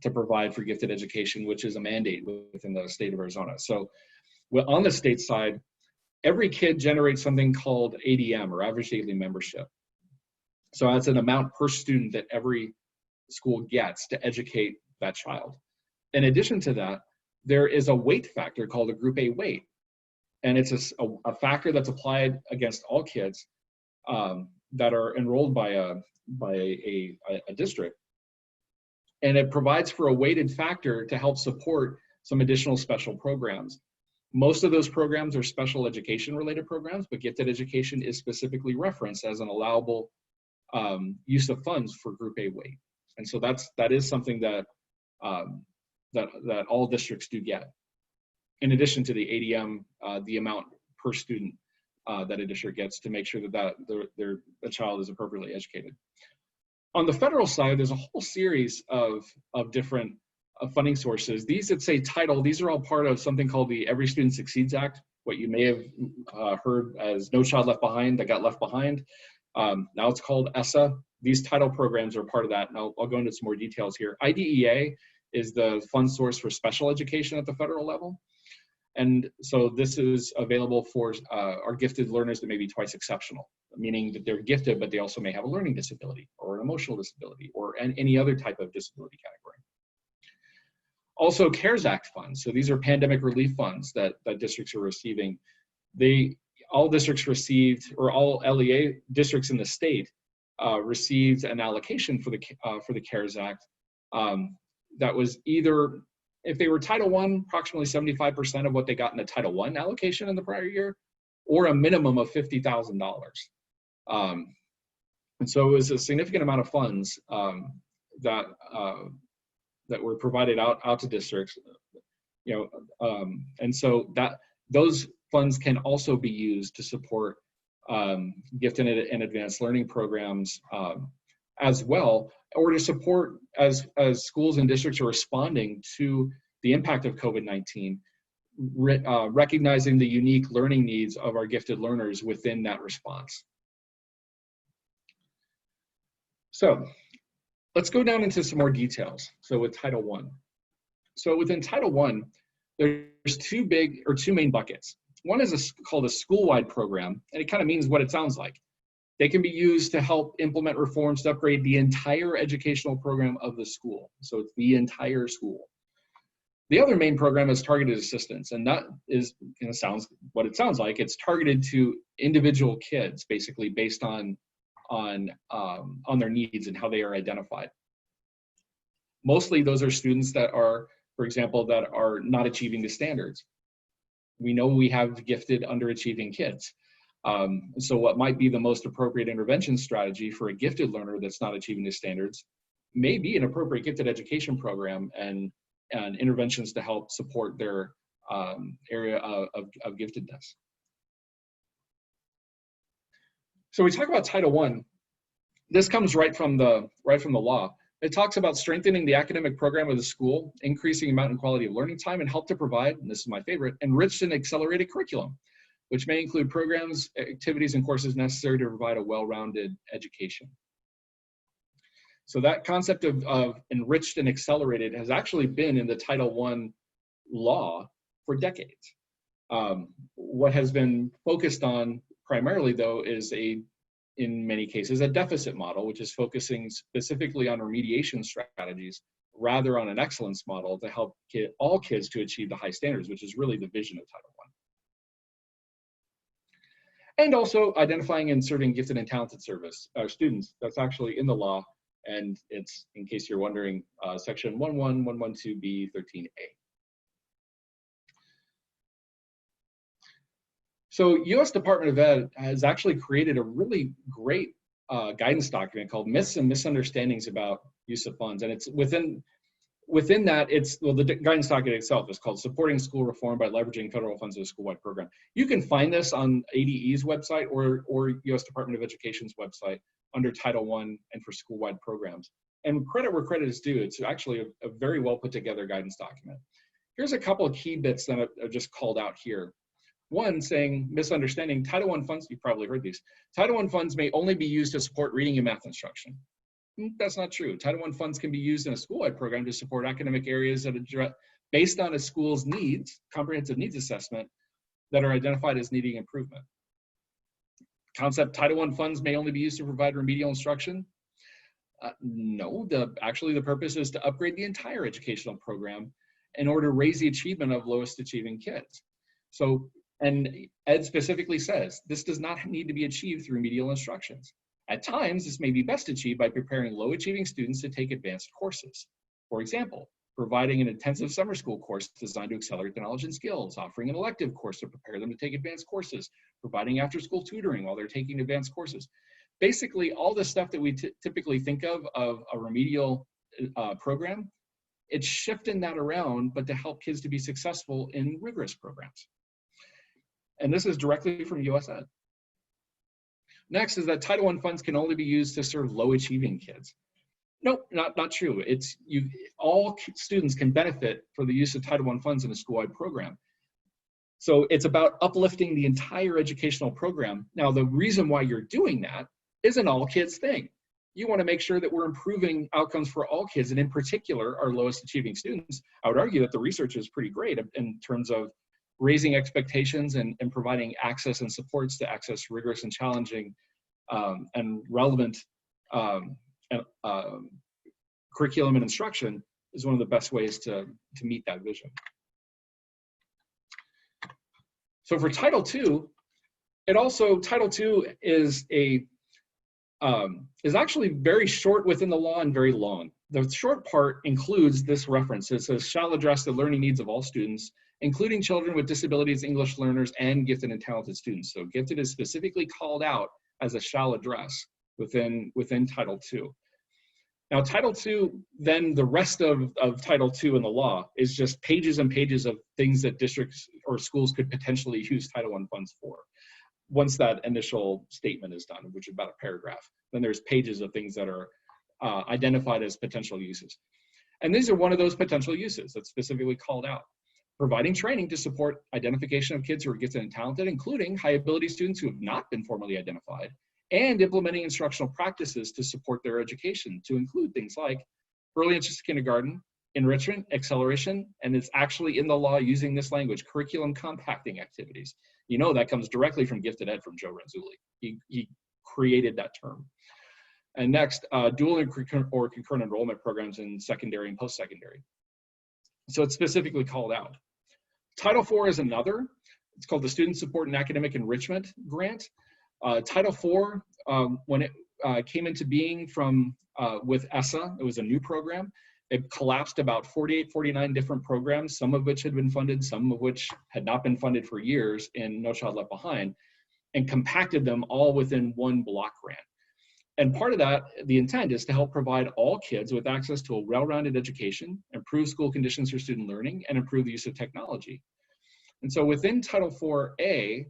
to provide for gifted education, which is a mandate within the state of Arizona. So on the state side, every kid generates something called ADM, or average daily membership. So that's an amount per student that every school gets to educate that child. In addition to that, there is a weight factor called a Group A weight. And it's a factor that's applied against all kids that are enrolled by a district. And it provides for a weighted factor to help support some additional special programs. Most of those programs are special education related programs, but gifted education is specifically referenced as an allowable use of funds for Group A weight. And so that is something that all districts do get, in addition to the ADM, the amount per student that a district gets to make sure that the child is appropriately educated. On the federal side, there's a whole series of different funding sources. These that say title, these are all part of something called the Every Student Succeeds Act, what you may have heard as No Child Left Behind, that got left behind. Now it's called ESSA. These title programs are part of that, and I'll go into some more details here. IDEA is the fund source for special education at the federal level. And so this is available for our gifted learners that may be twice exceptional, meaning that they're gifted, but they also may have a learning disability or an emotional disability or any other type of disability category. Also, CARES Act funds. So these are pandemic relief funds that districts are receiving. All districts received, or all LEA districts in the state received an allocation for the CARES Act that was either, if they were Title I, approximately 75% of what they got in the Title I allocation in the prior year, or a minimum of $50,000. And so it was a significant amount of funds that were provided out to districts, and so those funds can also be used to support gifted and advanced learning programs as well, or to support as schools and districts are responding to the impact of COVID-19, recognizing the unique learning needs of our gifted learners within that response. So let's go down into some more details. So with Title I. So within Title I, there's two main buckets. One is called a school-wide program, and it kind of means what it sounds like. They can be used to help implement reforms to upgrade the entire educational program of the school. So it's the entire school. The other main program is targeted assistance, and that is, sounds what it sounds like. It's targeted to individual kids, basically based on their needs and how they are identified. Mostly those are students that are, for example, that are not achieving the standards. We know we have gifted underachieving kids. So what might be the most appropriate intervention strategy for a gifted learner that's not achieving the standards may be an appropriate gifted education program and interventions to help support their area of giftedness. So we talk about Title I. This comes right from the law. It talks about strengthening the academic program of the school, increasing amount and quality of learning time, and help to provide, and this is my favorite, enriched and accelerated curriculum, which may include programs, activities, and courses necessary to provide a well-rounded education. So that concept of enriched and accelerated has actually been in the Title I law for decades. What has been focused on primarily, though, is in many cases, a deficit model, which is focusing specifically on remediation strategies rather on an excellence model to help all kids to achieve the high standards, which is really the vision of Title I. And also identifying and serving gifted and talented students. That's actually in the law And it's, in case you're wondering, section 11112B13A. So US Department of Ed has actually created a really great guidance document called Myths and Misunderstandings about Use of Funds. And it's within that, well, the guidance document itself is called Supporting School Reform by Leveraging Federal Funds of a School-Wide Program. You can find this on ADE's website or US Department of Education's website under Title I and for school-wide programs. And credit where credit is due, it's actually a very well put together guidance document. Here's a couple of key bits that I've just called out here. One, saying misunderstanding, Title I funds, you've probably heard these, Title I funds may only be used to support reading and math instruction. That's not true. Title I funds can be used in a school-wide program to support academic areas that address, based on a school's needs, comprehensive needs assessment, that are identified as needing improvement. Concept, Title I funds may only be used to provide remedial instruction. No, actually the purpose is to upgrade the entire educational program in order to raise the achievement of lowest achieving kids. So, and Ed specifically says, this does not need to be achieved through remedial instructions. At times, this may be best achieved by preparing low achieving students to take advanced courses. For example, providing an intensive summer school course designed to accelerate their knowledge and skills, offering an elective course to prepare them to take advanced courses, providing after school tutoring while they're taking advanced courses. Basically, all the stuff that we typically think of a remedial program, it's shifting that around, but to help kids to be successful in rigorous programs. And this is directly from US Ed. Next is that Title I funds can only be used to serve low achieving kids. Nope, not true. All students can benefit for the use of Title I funds in a school-wide program. So it's about uplifting the entire educational program. Now, the reason why you're doing that is an all kids thing. You want to make sure that we're improving outcomes for all kids, and in particular, our lowest achieving students. I would argue that the research is pretty great in terms of raising expectations and providing access and supports to access rigorous and challenging and relevant curriculum and instruction is one of the best ways to meet that vision. So for Title II, Title II is actually very short within the law and very long. The short part includes this reference. It says, shall address the learning needs of all students, including children with disabilities, English learners, and gifted and talented students. So gifted is specifically called out as a shall address within Title II. Now, Title II, then the rest of Title II in the law is just pages and pages of things that districts or schools could potentially use Title I funds for. Once that initial statement is done, which is about a paragraph, then there's pages of things that are identified as potential uses. And these are one of those potential uses that's specifically called out. Providing training to support identification of kids who are gifted and talented, including high ability students who have not been formally identified, and implementing instructional practices to support their education, to include things like early interest kindergarten, enrichment, acceleration, and it's actually in the law using this language, curriculum compacting activities. You know that comes directly from Gifted Ed from Joe Renzulli. He created that term. And next, dual or concurrent enrollment programs in secondary and post-secondary. So it's specifically called out. Title IV is another. It's called the Student Support and Academic Enrichment Grant. Title IV, when it came into being with ESSA, it was a new program. It collapsed about 48, 49 different programs, some of which had been funded, some of which had not been funded for years in No Child Left Behind, and compacted them all within one block grant. And part of that, the intent is to help provide all kids with access to a well-rounded education, improve school conditions for student learning, and improve the use of technology. And so within Title IV-A,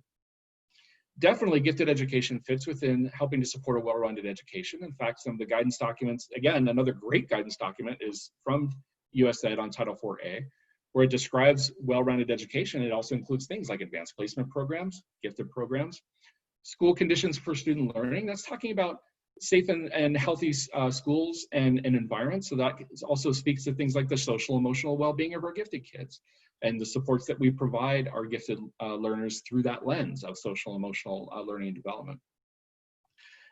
definitely gifted education fits within helping to support a well-rounded education. In fact, some of the guidance documents, again, another great guidance document is from US Ed on Title IV-A, where it describes well-rounded education. It also includes things like advanced placement programs, gifted programs, school conditions for student learning. That's talking about safe and healthy schools and environments. So that also speaks to things like the social emotional well-being of our gifted kids and the supports that we provide our gifted learners through that lens of social emotional learning and development.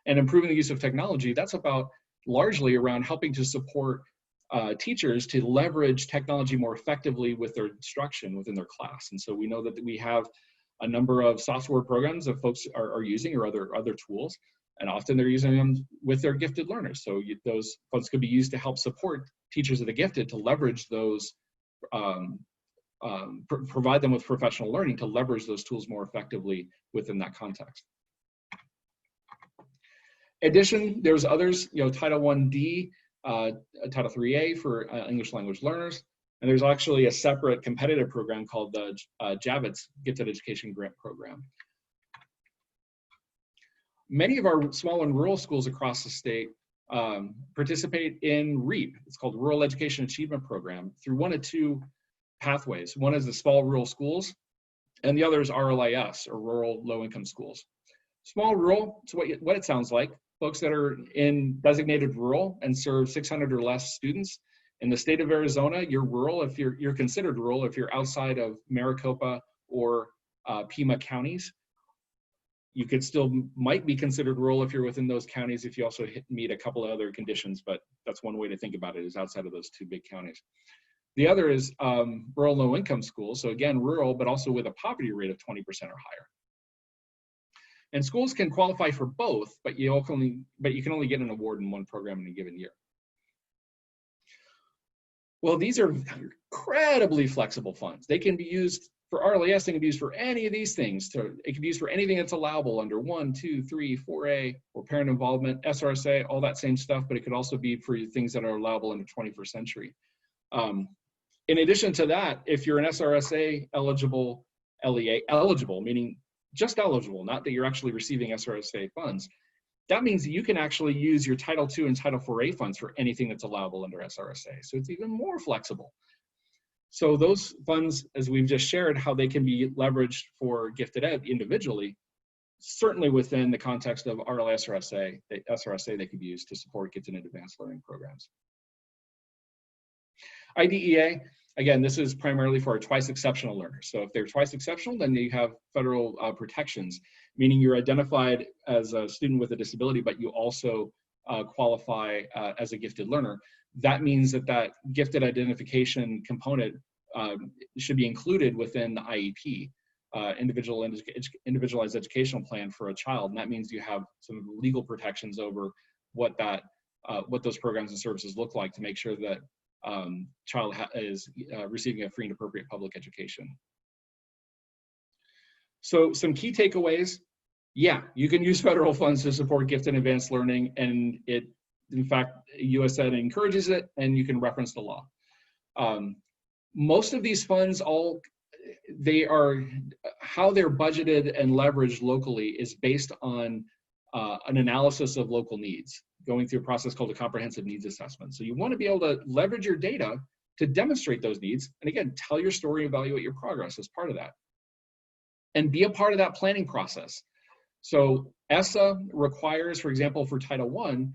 And improving the use of technology, that's about largely around helping to support teachers to leverage technology more effectively with their instruction within their class. And so we know that we have a number of software programs that folks are using or other tools. And often they're using them with their gifted learners. So those funds could be used to help support teachers of the gifted to leverage those, provide them with professional learning to leverage those tools more effectively within that context. In addition, there's others, Title 1D, Title 3A for English language learners, and there's actually a separate competitive program called the Javits Gifted Education Grant Program. Many of our small and rural schools across the state participate in REAP. It's called Rural Education Achievement Program through one of two pathways. One is the small rural schools, and the other is RLIS, or Rural Low Income Schools. Small rural, it's what it sounds like. Folks that are in designated rural and serve 600 or less students. In the state of Arizona, you're rural if you're considered rural if you're outside of Maricopa or Pima counties. You could still might be considered rural if you're within those counties if you also meet a couple of other conditions, but that's one way to think about it, is outside of those two big counties. The other is rural low income schools. So again, rural, but also with a poverty rate of 20% or higher. And schools can qualify for both, but you can only get an award in one program in a given year. Well, these are incredibly flexible funds. They can be used for RLES, they can be used for any of these things. It can be used for anything that's allowable under 1, 2, 3, 4A, or parent involvement, SRSA, all that same stuff, but it could also be for things that are allowable in the 21st century. In addition to that, if you're an SRSA eligible, LEA eligible, meaning just eligible, not that you're actually receiving SRSA funds, that means that you can actually use your Title II and Title IVA funds for anything that's allowable under SRSA. So it's even more flexible. So those funds, as we've just shared, how they can be leveraged for gifted ed individually, certainly within the context of RLS or SRSA, they could be used to support gifted and advanced learning programs. IDEA, again, this is primarily for our twice exceptional learners. So if they're twice exceptional, then you have federal protections, meaning you're identified as a student with a disability, but you also qualify as a gifted learner. That means that that gifted identification component should be included within the IEP, individualized educational plan for a child. And that means you have some legal protections over what those programs and services look like to make sure that child is receiving a free and appropriate public education. So some key takeaways. Yeah, you can use federal funds to support gifted and advanced learning, and in fact, USED encourages it, and you can reference the law. Most of these funds, how they're budgeted and leveraged locally is based on an analysis of local needs, going through a process called a comprehensive needs assessment. So you want to be able to leverage your data to demonstrate those needs, and again, tell your story, evaluate your progress as part of that, and be a part of that planning process. So ESSA requires, for example, for Title I,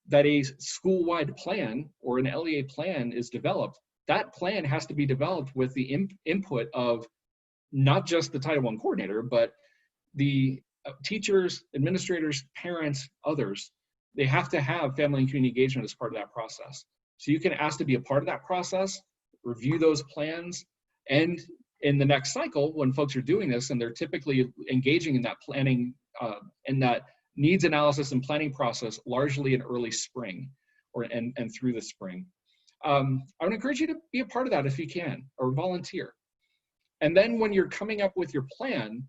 that a school-wide plan or an LEA plan is developed. That plan has to be developed with the input of not just the Title I coordinator, but the teachers, administrators, parents, others. They have to have family and community engagement as part of that process. So you can ask to be a part of that process, review those plans, and in the next cycle, when folks are doing this and they're typically engaging in that planning, in that needs analysis and planning process, largely in early spring and through the spring. I would encourage you to be a part of that if you can, or volunteer. And then when you're coming up with your plan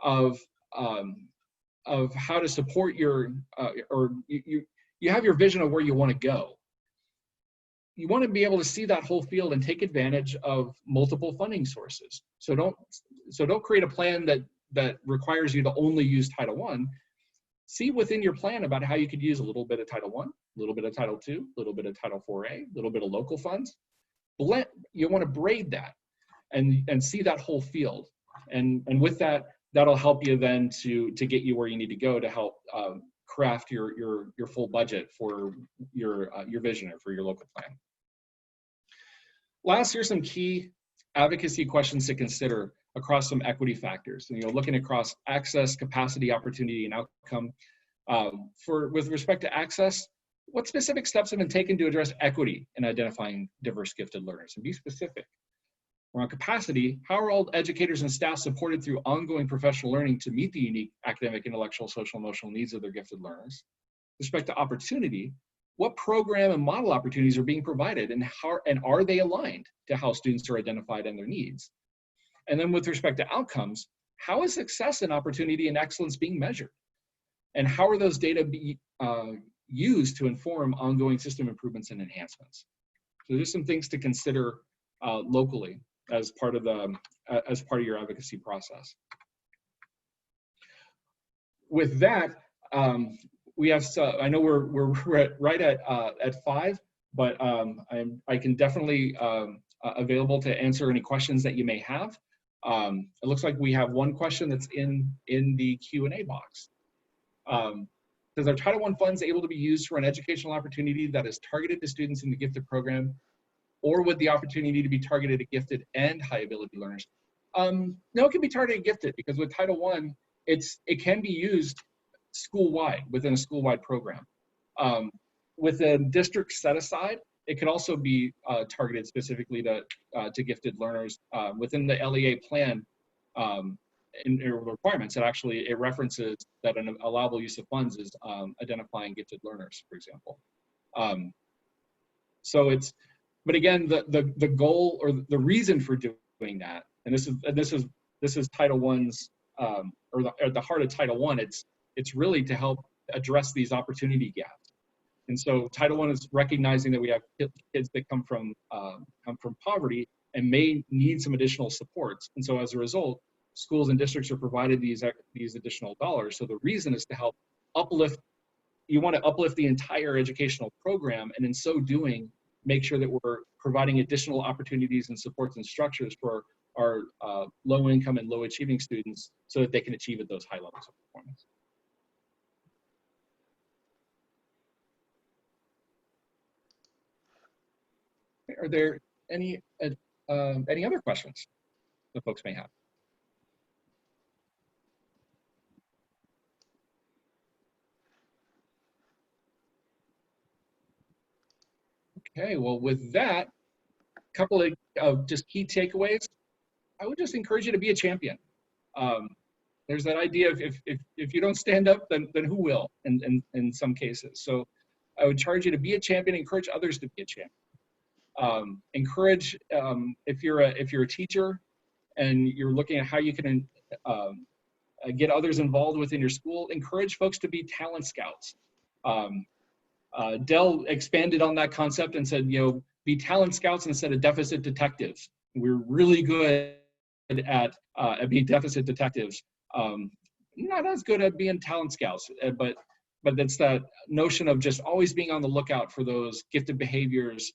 of how to support your, you have your vision of where you want to go. You want to be able to see that whole field and take advantage of multiple funding sources. So don't create a plan that requires you to only use Title I. See within your plan about how you could use a little bit of Title I, a little bit of Title II, a little bit of Title IVA, a little bit of local funds. You want to braid that and see that whole field. And with that, that'll help you then to get you where you need to go to help craft your full budget for your vision or for your local plan. Last, here's some key advocacy questions to consider across some equity factors. Looking across access, capacity, opportunity, and outcome. With respect to access, what specific steps have been taken to address equity in identifying diverse gifted learners? And be specific. Or on capacity, how are all educators and staff supported through ongoing professional learning to meet the unique academic, intellectual, social, emotional needs of their gifted learners? With respect to opportunity, what program and model opportunities are being provided, and are they aligned to how students are identified and their needs? And then with respect to outcomes, how is success and opportunity and excellence being measured? And how are those data used to inform ongoing system improvements and enhancements? So there's some things to consider locally as part of your advocacy process. With that, we have. I know we're right at 5, but I can definitely available to answer any questions that you may have. It looks like we have one question that's in the Q&A box. Says, are Title I funds able to be used for an educational opportunity that is targeted to students in the gifted program, or would the opportunity to be targeted at gifted and high ability learners? No, it can be targeted at gifted, because with Title I, it can be used school-wide, within a school-wide program. With a district set aside, it can also be targeted specifically to gifted learners. Within the LEA plan, in requirements, it references that an allowable use of funds is identifying gifted learners, for example. But again, the goal or the reason for doing that, and this is Title I's or at the heart of Title I. It's really to help address these opportunity gaps. And so Title I is recognizing that we have kids that come from poverty and may need some additional supports. And so as a result, schools and districts are provided these additional dollars. So the reason is to help uplift. You want to uplift the entire educational program, and in so doing, make sure that we're providing additional opportunities and supports and structures for our low income and low achieving students so that they can achieve at those high levels of performance. Are there any other questions that folks may have? Okay, well, with that, a couple of just key takeaways. I would just encourage you to be a champion. There's that idea of if you don't stand up, then who will? In some cases, so I would charge you to be a champion. Encourage others to be a champion. Encourage if you're a teacher and you're looking at how you can get others involved within your school. Encourage folks to be talent scouts. Dell expanded on that concept and said, be talent scouts instead of deficit detectives. We're really good at being deficit detectives. Not as good at being talent scouts, but it's that notion of just always being on the lookout for those gifted behaviors,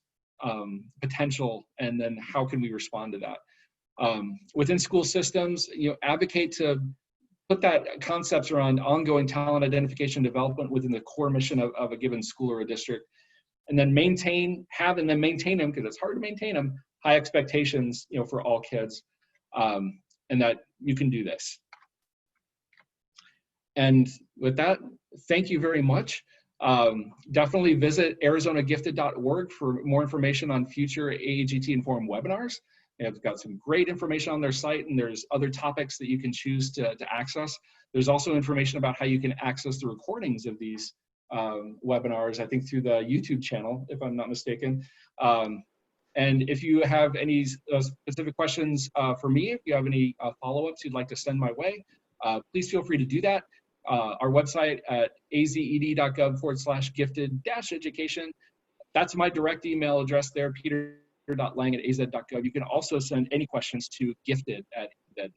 potential, and then how can we respond to that? Within school systems, advocate to put that concepts around ongoing talent identification and development within the core mission of a given school or a district, and then maintain them, because it's hard to maintain them, high expectations, for all kids, and that you can do this. And with that, thank you very much. Definitely visit arizonagifted.org for more information on future AAGT informed webinars. They've got some great information on their site, and there's other topics that you can choose to access. There's also information about how you can access the recordings of these webinars, I think through the YouTube channel, if I'm not mistaken. And if you have any specific questions for me, if you have any follow-ups you'd like to send my way, please feel free to do that. Our website at azed.gov/gifted-education. That's my direct email address there, peter.lang@az.gov. You can also send any questions to gifted@az.gov.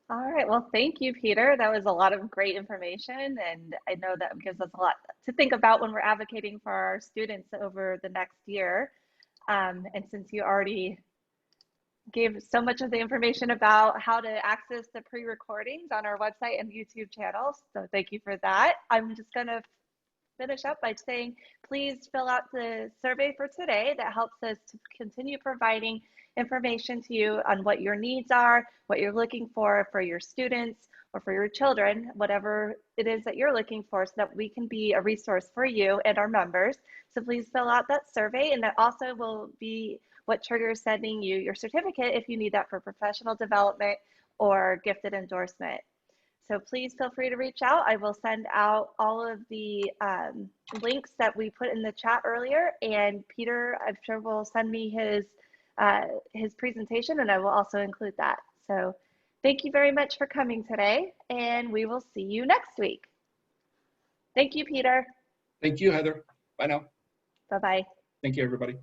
All right, well, thank you, Peter. That was a lot of great information, and I know that gives us a lot to think about when we're advocating for our students over the next year. And since you already gave so much of the information about how to access the pre-recordings on our website and YouTube channels, so thank you for that. I'm just going to finish up by saying, please fill out the survey for today that helps us to continue providing information to you on what your needs are, what you're looking for your students or for your children, whatever it is that you're looking for, so that we can be a resource for you and our members. So please fill out that survey, and that also will be what triggers sending you your certificate if you need that for professional development or gifted endorsement. So please feel free to reach out. I will send out all of the links that we put in the chat earlier, and Peter, I'm sure, will send me his presentation, and I will also include that. So thank you very much for coming today, and we will see you next week. Thank you, Peter. Thank you, Heather. Bye now. Bye-bye. Thank you, everybody.